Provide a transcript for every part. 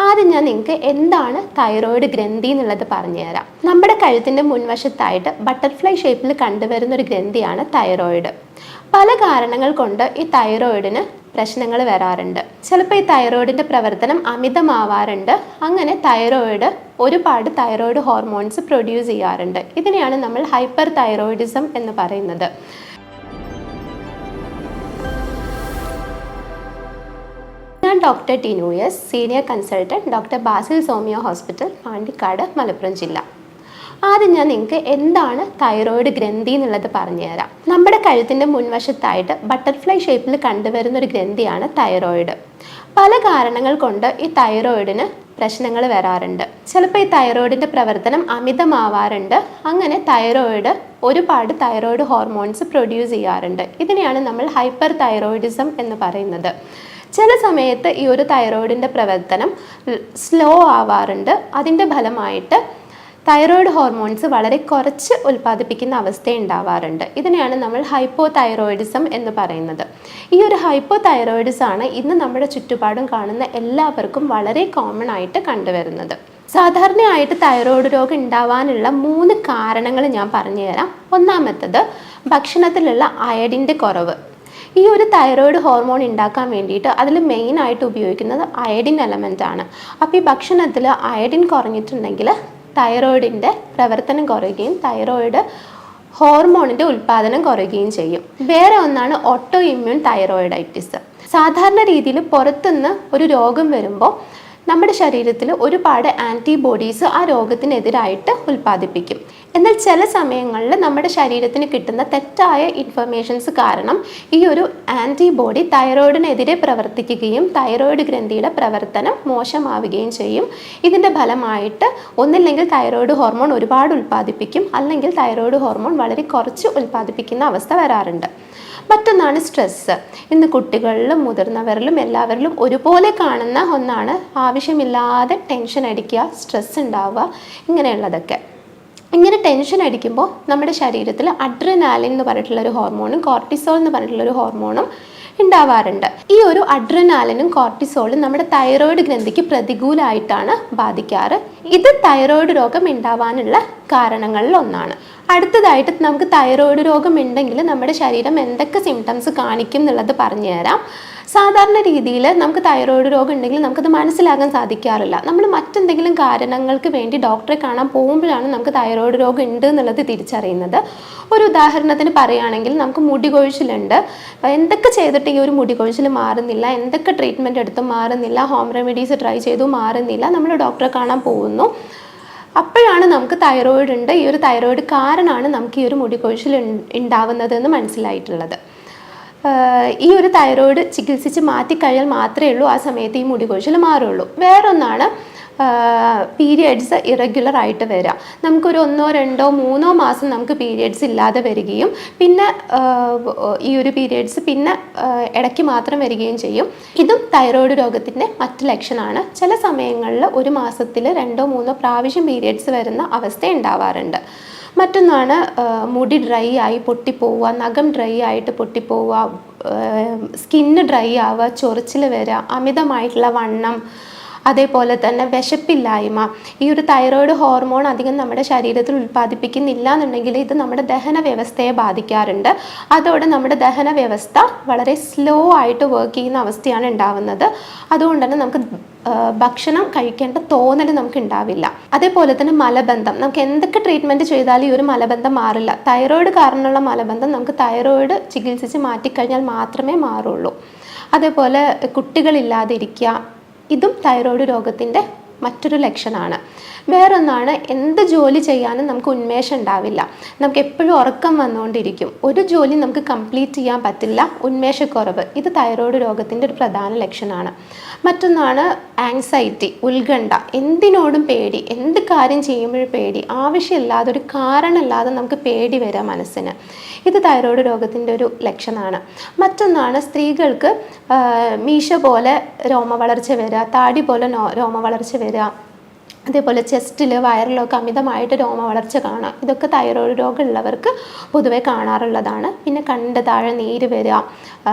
ആദ്യം ഞാൻ നിങ്ങൾക്ക് എന്താണ് തൈറോയിഡ് ഗ്രന്ഥി എന്നുള്ളത് പറഞ്ഞുതരാം. നമ്മുടെ കഴുത്തിൻ്റെ മുൻവശത്തായിട്ട് ബട്ടർഫ്ലൈ ഷേപ്പിൽ കണ്ടുവരുന്ന ഒരു ഗ്രന്ഥിയാണ് തൈറോയിഡ്. പല കാരണങ്ങൾ കൊണ്ട് ഈ തൈറോയിഡിന് പ്രശ്നങ്ങൾ വരാറുണ്ട്. ചിലപ്പോൾ ഈ തൈറോയിഡിൻ്റെ പ്രവർത്തനം അമിതമാവാറുണ്ട്. അങ്ങനെ ഒരുപാട് തൈറോയിഡ് ഹോർമോൺസ് പ്രൊഡ്യൂസ് ചെയ്യാറുണ്ട്. ഇതിനെയാണ് നമ്മൾ ഹൈപ്പർ തൈറോയിഡിസം എന്ന് പറയുന്നത്. ഞാൻ doctor Tinu S, senior consultant, doctor Basil homeo hospital, Pandikkad, Malappuram ജില്ല. ആദ്യം ഞാൻ നിങ്ങൾക്ക് എന്താണ് തൈറോയിഡ് ഗ്രന്ഥി എന്നുള്ളത് പറഞ്ഞുതരാം. നമ്മുടെ കഴുത്തിൻ്റെ മുൻവശത്തായിട്ട് ബട്ടർഫ്ലൈ ഷേപ്പിൽ കണ്ടുവരുന്ന ഒരു ഗ്രന്ഥിയാണ് തൈറോയിഡ്. പല കാരണങ്ങൾ കൊണ്ട് ഈ തൈറോയിഡിന് പ്രശ്നങ്ങൾ വരാറുണ്ട്. ചിലപ്പോൾ ഈ തൈറോയിഡിൻ്റെ പ്രവർത്തനം അമിതമാവാറുണ്ട്. അങ്ങനെ ഒരുപാട് തൈറോയിഡ് ഹോർമോൺസ് പ്രൊഡ്യൂസ് ചെയ്യാറുണ്ട്. ഇതിനെയാണ് നമ്മൾ ഹൈപ്പർ തൈറോയിഡിസം എന്ന് പറയുന്നത്. ചില സമയത്ത് ഈ ഒരു തൈറോയിഡിൻ്റെ പ്രവർത്തനം സ്ലോ ആവാറുണ്ട്. അതിൻ്റെ ഫലമായിട്ട് തൈറോയിഡ് ഹോർമോൺസ് വളരെ കുറച്ച് ഉൽപ്പാദിപ്പിക്കുന്ന അവസ്ഥ ഉണ്ടാവാറുണ്ട്. ഇതിനെയാണ് നമ്മൾ ഹൈപ്പോ തൈറോയിഡിസം എന്ന് പറയുന്നത്. ഈ ഒരു ഹൈപ്പോ തൈറോയിഡിസമാണ് ഇന്ന് നമ്മുടെ ചുറ്റുപാടും കാണുന്ന എല്ലാവർക്കും വളരെ കോമൺ ആയിട്ട് കണ്ടുവരുന്നത്. സാധാരണയായിട്ട് തൈറോയിഡ് രോഗം ഉണ്ടാവാനുള്ള 3 കാരണങ്ങൾ ഞാൻ പറഞ്ഞുതരാം. ഒന്നാമത്തത് ഭക്ഷണത്തിലുള്ള അയഡിൻ്റെ കുറവ്. ഈ ഒരു തൈറോയിഡ് ഹോർമോൺ ഉണ്ടാക്കാൻ വേണ്ടിയിട്ട് അതിൽ മെയിനായിട്ട് ഉപയോഗിക്കുന്നത് അയഡിൻ എലമെൻ്റ് ആണ്. അപ്പോൾ ഈ ഭക്ഷണത്തിൽ അയഡിൻ കുറഞ്ഞിട്ടുണ്ടെങ്കിൽ തൈറോയിഡിൻ്റെ പ്രവർത്തനം കുറയുകയും തൈറോയിഡ് ഹോർമോണിൻ്റെ ഉൽപ്പാദനം കുറയുകയും ചെയ്യും. വേറെ ഒന്നാണ് ഓട്ടോ ഇമ്മ്യൂൺ തൈറോയിഡൈറ്റിസ്. സാധാരണ രീതിയിൽ പുറത്തുനിന്ന് ഒരു രോഗം വരുമ്പോൾ നമ്മുടെ ശരീരത്തിൽ ഒരുപാട് ആൻറ്റിബോഡീസ് ആ രോഗത്തിനെതിരായിട്ട് ഉൽപ്പാദിപ്പിക്കും. എന്നാൽ ചില സമയങ്ങളിൽ നമ്മുടെ ശരീരത്തിന് കിട്ടുന്ന തെറ്റായ ഇൻഫർമേഷൻസ് കാരണം ഈ ഒരു ആൻറ്റിബോഡി തൈറോയിഡിനെതിരെ പ്രവർത്തിക്കുകയും തൈറോയിഡ് ഗ്രന്ഥിയുടെ പ്രവർത്തനം മോശമാവുകയും ചെയ്യും. ഇതിൻ്റെ ഫലമായിട്ട് ഒന്നില്ലെങ്കിൽ തൈറോയിഡ് ഹോർമോൺ ഒരുപാട് ഉൽപ്പാദിപ്പിക്കും, അല്ലെങ്കിൽ തൈറോയിഡ് ഹോർമോൺ വളരെ കുറച്ച് ഉൽപ്പാദിപ്പിക്കുന്ന അവസ്ഥ വരാറുണ്ട്. മറ്റൊന്നാണ് സ്ട്രെസ്സ്. ഇന്ന് കുട്ടികളിലും മുതിർന്നവരിലും എല്ലാവരിലും ഒരുപോലെ കാണുന്ന ഒന്നാണ് ആവശ്യമില്ലാതെ ടെൻഷൻ അടിക്കുക, സ്ട്രെസ് ഉണ്ടാവുക, ഇങ്ങനെയുള്ളതൊക്കെ. ഇങ്ങനെ ടെൻഷൻ അടിക്കുമ്പോൾ നമ്മുടെ ശരീരത്തിൽ അഡ്രിനാലിൻ എന്ന് പറഞ്ഞിട്ടുള്ളൊരു ഹോർമോണും കോർട്ടിസോൾ എന്ന് പറഞ്ഞിട്ടുള്ളൊരു ഹോർമോണും ഉണ്ടാവാറുണ്ട്. ഈ ഒരു അഡ്രിനാലിനും കോർട്ടിസോളും നമ്മുടെ തൈറോയിഡ് ഗ്രന്ഥിക്ക് പ്രതികൂലമായിട്ടാണ് ബാധിക്കാറ്. ഇത് തൈറോയിഡ് രോഗം ഉണ്ടാവാനുള്ള കാരണങ്ങളിൽ ഒന്നാണ്. അടുത്തതായിട്ട് നമുക്ക് തൈറോയിഡ് രോഗം ഉണ്ടെങ്കിൽ നമ്മുടെ ശരീരം എന്തൊക്കെ സിംറ്റംസ് കാണിക്കും എന്നുള്ളത് പറഞ്ഞു തരാം. സാധാരണ രീതിയിൽ നമുക്ക് തൈറോയിഡ് രോഗം ഉണ്ടെങ്കിൽ നമുക്കത് മനസ്സിലാക്കാൻ സാധിക്കാറില്ല. നമ്മൾ മറ്റെന്തെങ്കിലും കാരണങ്ങൾക്ക് വേണ്ടി ഡോക്ടറെ കാണാൻ പോകുമ്പോഴാണ് നമുക്ക് തൈറോയിഡ് രോഗം ഉണ്ട് എന്നുള്ളത് തിരിച്ചറിയുന്നത്. ഒരു ഉദാഹരണത്തിന് പറയുകയാണെങ്കിൽ നമുക്ക് മുടി കൊഴിച്ചിലുണ്ട്. എന്തൊക്കെ ചെയ്തിട്ട് ഈ ഒരു മുടി കൊഴിച്ചിൽ മാറുന്നില്ല, എന്തൊക്കെ ട്രീറ്റ്മെൻറ്റ് എടുത്തും മാറുന്നില്ല, ഹോം റെമഡീസ് ട്രൈ ചെയ്തും മാറുന്നില്ല, നമ്മൾ ഡോക്ടറെ കാണാൻ പോകുന്നു. അപ്പോഴാണ് നമുക്ക് തൈറോയിഡ് ഉണ്ട്, ഈ ഒരു തൈറോയിഡ് കാരണമാണ് നമുക്ക് ഈ ഒരു മുടി കൊഴിച്ചിൽ ഉണ്ടാവുന്നതെന്ന് മനസ്സിലായിട്ടുള്ളത്. ഈ ഒരു തൈറോയിഡ് ചികിത്സിച്ച് മാറ്റിക്കഴിഞ്ഞാൽ മാത്രമേ ഉള്ളൂ ആ സമയത്ത് ഈ മുടി കൊഴിച്ചിൽ മാറുള്ളൂ. വേറൊന്നാണ് പീരിയഡ്സ് ഇറഗുലർ ആയിട്ട് വരിക. നമുക്കൊരു 1, 2, 3 മാസം നമുക്ക് പീരിയഡ്സ് ഇല്ലാതെ വരികയും പിന്നെ ഈ ഒരു പീരിയഡ്സ് പിന്നെ ഇടയ്ക്ക് മാത്രം വരികയും ചെയ്യും. ഇതും തൈറോയിഡ് രോഗത്തിൻ്റെ മറ്റു ലക്ഷണമാണ്. ചില സമയങ്ങളിൽ ഒരു മാസത്തിൽ 2, 3 പ്രാവശ്യം പീരിയഡ്സ് വരുന്ന അവസ്ഥ ഉണ്ടാവാറുണ്ട്. മറ്റൊന്നാണ് മുടി ഡ്രൈ ആയി പൊട്ടിപ്പോവുക, നഖം ഡ്രൈ ആയിട്ട് പൊട്ടിപ്പോവുക, സ്കിന്ന് ഡ്രൈ ആവുക, ചൊറിച്ചിൽ വരിക, അമിതമായിട്ടുള്ള വണ്ണം, അതേപോലെ തന്നെ വിശപ്പില്ലായ്മ. ഈ ഒരു തൈറോയിഡ് ഹോർമോൺ അധികം നമ്മുടെ ശരീരത്തിൽ ഉൽപ്പാദിപ്പിക്കുന്നില്ല എന്നുണ്ടെങ്കിൽ ഇത് നമ്മുടെ ദഹന വ്യവസ്ഥയെ ബാധിക്കാറുണ്ട്. അതോടെ നമ്മുടെ ദഹന വ്യവസ്ഥ വളരെ സ്ലോ ആയിട്ട് വർക്ക് ചെയ്യുന്ന അവസ്ഥയാണ് ഉണ്ടാവുന്നത്. അതുകൊണ്ട് തന്നെ നമുക്ക് ഭക്ഷണം കഴിക്കേണ്ട തോന്നൽ നമുക്ക് ഉണ്ടാവില്ല. അതേപോലെ തന്നെ മലബന്ധം, നമുക്ക് എന്തൊക്കെ ട്രീറ്റ്മെൻറ്റ് ചെയ്താലും ഈ ഒരു മലബന്ധം മാറില്ല. തൈറോയിഡ് കാരണമുള്ള മലബന്ധം നമുക്ക് തൈറോയിഡ് ചികിത്സിച്ച് മാറ്റിക്കഴിഞ്ഞാൽ മാത്രമേ മാറുള്ളൂ. അതേപോലെ കുട്ടികളില്ലാതിരിക്കുക, ഇതും തൈറോയിഡ് രോഗത്തിൻ്റെ മറ്റൊരു ലക്ഷണമാണ്. വേറൊന്നാണ് എന്ത് ജോലി ചെയ്യാനും നമുക്ക് ഉന്മേഷം ഉണ്ടാവില്ല. നമുക്ക് എപ്പോഴും ഉറക്കം വന്നുകൊണ്ടിരിക്കും. ഒരു ജോലി നമുക്ക് കംപ്ലീറ്റ് ചെയ്യാൻ പറ്റില്ല, ഉന്മേഷക്കുറവ്. ഇത് തൈറോയിഡ് രോഗത്തിൻ്റെ ഒരു പ്രധാന ലക്ഷണമാണ്. മറ്റൊന്നാണ് ആങ്സൈറ്റി, ഉത്കണ്ഠ, എന്തിനോടും പേടി, എന്ത് കാര്യം ചെയ്യുമ്പോഴും പേടി, ആവശ്യമില്ലാതെ ഒരു കാരണമില്ലാതെ നമുക്ക് പേടി വരിക മനസ്സിന്. ഇത് തൈറോയിഡ് രോഗത്തിൻ്റെ ഒരു ലക്ഷണമാണ്. മറ്റൊന്നാണ് സ്ത്രീകൾക്ക് മീശ പോലെ രോമവളർച്ച വരിക, താടി പോലെ രോമവളർച്ച വരിക, അതേപോലെ ചെസ്റ്റിൽ വയറിലൊക്കെ അമിതമായിട്ട് രോമ വളർച്ച കാണാം. ഇതൊക്കെ തൈറോയ്ഡ് രോഗമുള്ളവർക്ക് പൊതുവെ കാണാറുള്ളതാണ്. പിന്നെ കണ്ണിൻ്റെ താഴെ നീര് വരിക,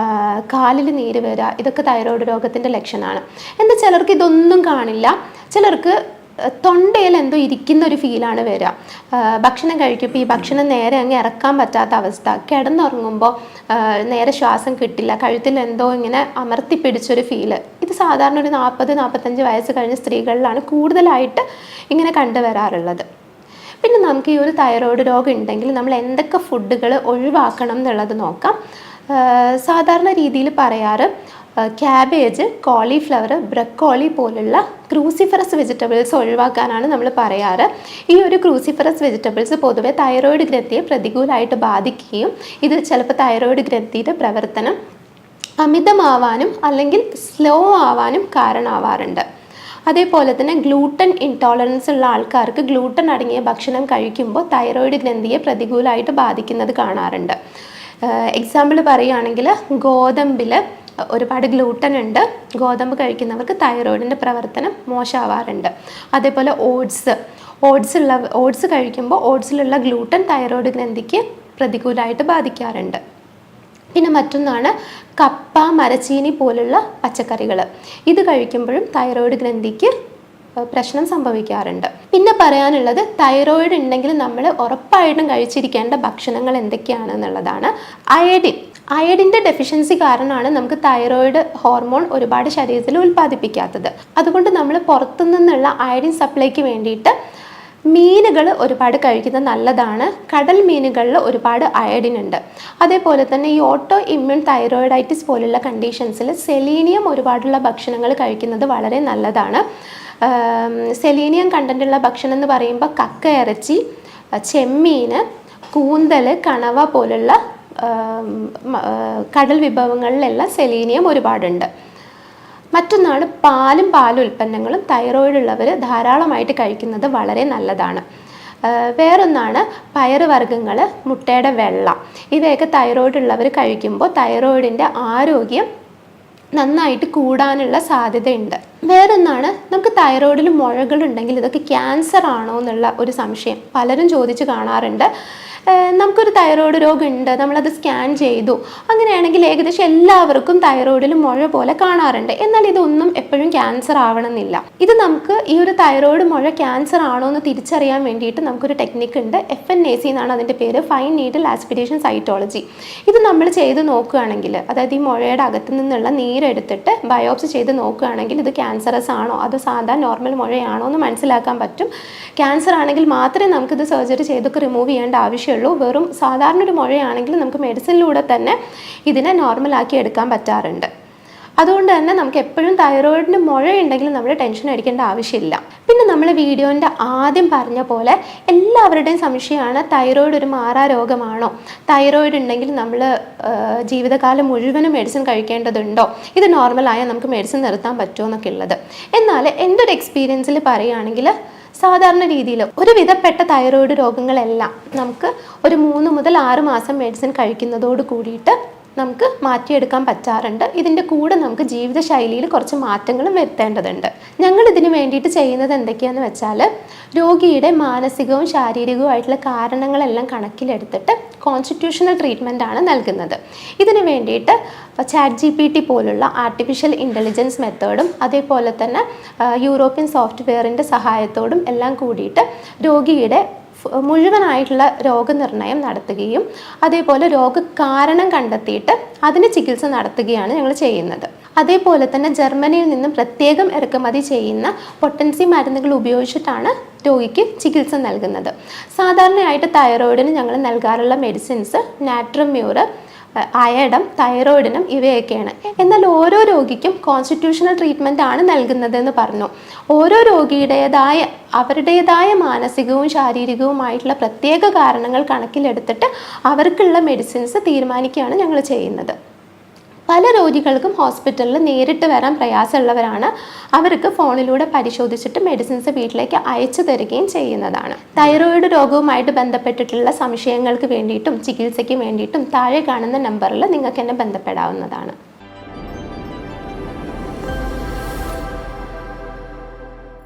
കാലിൽ നീര് വരിക, ഇതൊക്കെ തൈറോയ്ഡ് രോഗത്തിൻ്റെ ലക്ഷണമാണ്. എന്നാൽ ചിലർക്ക് ഇതൊന്നും കാണില്ല. ചിലർക്ക് തൊണ്ടയിൽ എന്തോ ഇരിക്കുന്ന ഒരു ഫീലാണ് വരിക. ഭക്ഷണം കഴിക്കുമ്പോൾ ഈ ഭക്ഷണം നേരെ അങ്ങ് ഇറക്കാൻ പറ്റാത്ത അവസ്ഥ, കിടന്നുറങ്ങുമ്പോൾ നേരെ ശ്വാസം കിട്ടില്ല, കഴുത്തിൽ എന്തോ ഇങ്ങനെ അമർത്തി പിടിച്ചൊരു ഫീല്. ഇത് സാധാരണ ഒരു 40-45 വയസ്സ് കഴിഞ്ഞ സ്ത്രീകളിലാണ് കൂടുതലായിട്ട് ഇങ്ങനെ കണ്ടുവരാറുള്ളത്. പിന്നെ നമുക്ക് ഈ ഒരു തൈറോയ്ഡ് രോഗം ഉണ്ടെങ്കിൽ നമ്മൾ എന്തൊക്കെ ഫുഡുകൾ ഒഴിവാക്കണം എന്നുള്ളത് നോക്കാം. സാധാരണ രീതിയിൽ പറയാറ് ക്യാബേജ്, കോളിഫ്ലവർ, ബ്രക്കോളി പോലുള്ള ക്രൂസിഫറസ് വെജിറ്റബിൾസ് ഒഴിവാക്കാനാണ് നമ്മൾ പറയാറ്. ഈ ഒരു ക്രൂസിഫറസ് വെജിറ്റബിൾസ് പൊതുവെ തൈറോയ്ഡ് ഗ്രന്ഥിയെ പ്രതികൂലമായിട്ട് ബാധിക്കുകയും ഇത് ചിലപ്പോൾ തൈറോയ്ഡ് ഗ്രന്ഥിയുടെ പ്രവർത്തനം അമിതമാവാനും അല്ലെങ്കിൽ സ്ലോ ആവാനും കാരണമാവാറുണ്ട്. അതേപോലെ തന്നെ ഗ്ലൂട്ടൻ ഇൻടോളറൻസ് ഉള്ള ആൾക്കാർക്ക് ഗ്ലൂട്ടൻ അടങ്ങിയ ഭക്ഷണം കഴിക്കുമ്പോൾ തൈറോയ്ഡ് ഗ്രന്ഥിയെ പ്രതികൂലമായിട്ട് ബാധിക്കുന്നത് കാണാറുണ്ട്. എക്സാമ്പിൾ പറയുകയാണെങ്കിൽ ഗോതമ്പിൽ ഒരുപാട് ഗ്ലൂട്ടൻ ഉണ്ട്. ഗോതമ്പ് കഴിക്കുന്നവർക്ക് തൈറോയിഡിൻ്റെ പ്രവർത്തനം മോശമാവാറുണ്ട്. അതേപോലെ ഓട്സ് കഴിക്കുമ്പോൾ ഓട്സിലുള്ള ഗ്ലൂട്ടൻ തൈറോയ്ഡ് ഗ്രന്ഥിക്ക് പ്രതികൂലമായിട്ട് ബാധിക്കാറുണ്ട്. പിന്നെ മറ്റൊന്നാണ് കപ്പ, മരച്ചീനി പോലുള്ള പച്ചക്കറികൾ. ഇത് കഴിക്കുമ്പോഴും തൈറോയ്ഡ് ഗ്രന്ഥിക്ക് പ്രശ്നം സംഭവിക്കാറുണ്ട്. പിന്നെ പറയാനുള്ളത് തൈറോയ്ഡ് ഉണ്ടെങ്കിൽ നമ്മൾ ഉറപ്പായിട്ടും കഴിച്ചിരിക്കേണ്ട ഭക്ഷണങ്ങൾ എന്തൊക്കെയാണെന്നുള്ളതാണ്. അയഡിൻ്റെ ഡെഫിഷ്യൻസി കാരണമാണ് നമുക്ക് തൈറോയ്ഡ് ഹോർമോൺ ഒരുപാട് ശരീരത്തിൽ ഉൽപ്പാദിപ്പിക്കാത്തത്. അതുകൊണ്ട് നമ്മൾ പുറത്തുനിന്നുള്ള അയഡിൻ സപ്ലൈക്ക് വേണ്ടിയിട്ട് മീനുകൾ ഒരുപാട് കഴിക്കുന്നത് നല്ലതാണ്. കടൽ മീനുകളിൽ ഒരുപാട് അയഡിൻ ഉണ്ട്. അതേപോലെ തന്നെ ഈ ഓട്ടോ ഇമ്മ്യൂൺ തൈറോയിഡൈറ്റിസ് പോലുള്ള കണ്ടീഷൻസിൽ സെലീനിയം ഒരുപാടുള്ള ഭക്ഷണങ്ങൾ കഴിക്കുന്നത് വളരെ നല്ലതാണ്. സെലീനിയം കണ്ടൻറ്റുള്ള ഭക്ഷണം എന്ന് പറയുമ്പോൾ കക്ക ഇറച്ചി, ചെമ്മീൻ, കൂന്തൽ, കണവ പോലുള്ള കടൽ വിഭവങ്ങളിലെല്ലാം സെലീനിയം ഒരുപാടുണ്ട്. മറ്റൊന്നാണ് പാലും ഉൽപ്പന്നങ്ങളും തൈറോയ്ഡ് ഉള്ളവർ ധാരാളമായിട്ട് കഴിക്കുന്നത് വളരെ നല്ലതാണ്. വേറൊന്നാണ് പയറുവർഗ്ഗങ്ങൾ, മുട്ടയുടെ വെള്ള, ഇവയൊക്കെ തൈറോയ്ഡ് ഉള്ളവർ കഴിക്കുമ്പോൾ തൈറോയ്ഡിൻ്റെ ആരോഗ്യം നന്നായിട്ട് കൂടാനുള്ള സാധ്യതയുണ്ട്. വേറൊന്നാണ് നമുക്ക് തൈറോയ്ഡിൽ മുഴകളുണ്ടെങ്കിൽ ഇതൊക്കെ ക്യാൻസർ ആണോ എന്നുള്ള ഒരു സംശയം പലരും ചോദിച്ച് കാണാറുണ്ട്. നമുക്കൊരു തൈറോയ്ഡ് രോഗമുണ്ട്, നമ്മളത് സ്കാൻ ചെയ്തു, അങ്ങനെയാണെങ്കിൽ ഏകദേശം എല്ലാവർക്കും തൈറോയ്ഡിൽ മുഴ പോലെ കാണാറുണ്ട്. എന്നാൽ ഇതൊന്നും എപ്പോഴും ക്യാൻസർ ആവണമെന്നില്ല. ഇത് നമുക്ക് ഈ ഒരു തൈറോയ്ഡ് മുഴ ക്യാൻസർ ആണോ എന്ന് തിരിച്ചറിയാൻ വേണ്ടിയിട്ട് നമുക്കൊരു ടെക്നിക്ക് ഉണ്ട്. FNAC എന്നാണ് അതിൻ്റെ പേര്, ഫൈൻ നീഡിൽ ആസ്പിരേഷൻ സൈറ്റോളജി. ഇത് നമ്മൾ ചെയ്ത് നോക്കുകയാണെങ്കിൽ, അതായത് ഈ മുഴയുടെ അകത്ത് നിന്നുള്ള നീരെടുത്തിട്ട് ബയോപ്സി ചെയ്ത് നോക്കുകയാണെങ്കിൽ ഇത് ക്യാൻസറസ് ആണോ അതോ സാധാരണ നോർമൽ മുഴയാണോ എന്ന് മനസ്സിലാക്കാൻ പറ്റും. ക്യാൻസർ ആണെങ്കിൽ മാത്രമേ നമുക്കിത് സർജറി ചെയ്തൊക്കെ റിമൂവ് ചെയ്യേണ്ട ആവശ്യമുള്ളൂ. വെറും സാധാരണ ഒരു മുഴയാണെങ്കിൽ നമുക്ക് മെഡിസിനിലൂടെ തന്നെ ഇതിനെ നോർമലാക്കി എടുക്കാൻ പറ്റാറുണ്ട്. അതുകൊണ്ട് തന്നെ നമുക്ക് എപ്പോഴും തൈറോയിഡിന് മുഴയുണ്ടെങ്കിൽ നമ്മൾ ടെൻഷൻ അടിക്കേണ്ട ആവശ്യമില്ല. പിന്നെ നമ്മൾ വീഡിയോൻ്റെ ആദ്യം പറഞ്ഞ പോലെ എല്ലാവരുടെയും സംശയമാണ് തൈറോയിഡ് ഒരു മാറാ രോഗമാണോ, തൈറോയിഡ് ഉണ്ടെങ്കിൽ നമ്മൾ ജീവിതകാലം മുഴുവനും മെഡിസിൻ കഴിക്കേണ്ടതുണ്ടോ, ഇത് നോർമലായാൽ നമുക്ക് മെഡിസിൻ നിർത്താൻ പറ്റുമോ എന്നൊക്കെ ഉള്ളത്. എന്നാൽ എൻ്റെ ഒരു എക്സ്പീരിയൻസിൽ പറയുകയാണെങ്കിൽ സാധാരണ രീതിയിൽ ഒരു വിധപ്പെട്ട തൈറോയ്ഡ് രോഗങ്ങളെല്ലാം നമുക്ക് ഒരു 3 മുതൽ 6 മാസം മെഡിസിൻ കഴിക്കുന്നതോട് കൂടിയിട്ട് നമുക്ക് മാറ്റിയെടുക്കാൻ പറ്റാറുണ്ട്. ഇതിൻ്റെ കൂടെ നമുക്ക് ജീവിതശൈലിയിൽ കുറച്ച് മാറ്റങ്ങളും വരുത്തേണ്ടതുണ്ട്. ഞങ്ങൾ ഇതിന് വേണ്ടിയിട്ട് ചെയ്യുന്നത് എന്തൊക്കെയാണെന്ന് വെച്ചാൽ രോഗിയുടെ മാനസികവും ശാരീരികവുമായിട്ടുള്ള കാരണങ്ങളെല്ലാം കണക്കിലെടുത്തിട്ട് കോൺസ്റ്റിറ്റ്യൂഷണൽ ട്രീറ്റ്മെൻ്റ് ആണ് നൽകുന്നത്. ഇതിന് വേണ്ടിയിട്ട് ChatGPT പോലുള്ള ആർട്ടിഫിഷ്യൽ ഇൻ്റലിജൻസ് മെത്തേഡും അതേപോലെ തന്നെ യൂറോപ്യൻ സോഫ്റ്റ്വെയറിൻ്റെ സഹായത്തോടും എല്ലാം കൂടിയിട്ട് രോഗിയുടെ മുഴുവനായിട്ടുള്ള രോഗനിർണയം നടത്തുകയും അതേപോലെ രോഗകാരണം കണ്ടെത്തിയിട്ട് അതിന് ചികിത്സ നടത്തുകയാണ് ഞങ്ങൾ ചെയ്യുന്നത്. അതേപോലെ തന്നെ ജർമ്മനിയിൽ നിന്നും പ്രത്യേകം ഇറക്കുമതി ചെയ്യുന്ന പൊട്ടൻസി മരുന്നുകൾ ഉപയോഗിച്ചിട്ടാണ് രോഗിക്ക് ചികിത്സ നൽകുന്നത്. സാധാരണയായിട്ട് തൈറോയിഡിന് ഞങ്ങൾ നൽകാറുള്ള മെഡിസിൻസ് നാട്രമ്യൂർ, അയഡം, തൈറോയിഡിനും ഇവയൊക്കെയാണ്. എന്നാൽ ഓരോ രോഗിക്കും കോൺസ്റ്റിറ്റ്യൂഷണൽ ട്രീറ്റ്മെൻ്റ് ആണ് നൽകുന്നതെന്ന് പറഞ്ഞു. ഓരോ രോഗിയുടേതായ അവരുടേതായ മാനസികവും ശാരീരികവുമായിട്ടുള്ള പ്രത്യേക കാരണങ്ങൾ കണക്കിലെടുത്തിട്ട് അവർക്കുള്ള മെഡിസിൻസ് തീരുമാനിക്കുകയാണ് ഞങ്ങൾ ചെയ്യുന്നത്. പല രോഗികൾക്കും ഹോസ്പിറ്റലിൽ നേരിട്ട് വരാൻ പ്രയാസമുള്ളവരാണ്. അവർക്ക് ഫോണിലൂടെ പരിശോധിച്ചിട്ട് മെഡിസിൻസ് വീട്ടിലേക്ക് അയച്ചു തരികയും ചെയ്യുന്നതാണ്. തൈറോയിഡ് രോഗവുമായിട്ട് ബന്ധപ്പെട്ടിട്ടുള്ള സംശയങ്ങൾക്ക് വേണ്ടിയിട്ടും ചികിത്സയ്ക്ക് വേണ്ടിയിട്ടും താഴെ കാണുന്ന നമ്പറിൽ നിങ്ങൾക്ക് എന്നെ ബന്ധപ്പെടാവുന്നതാണ്.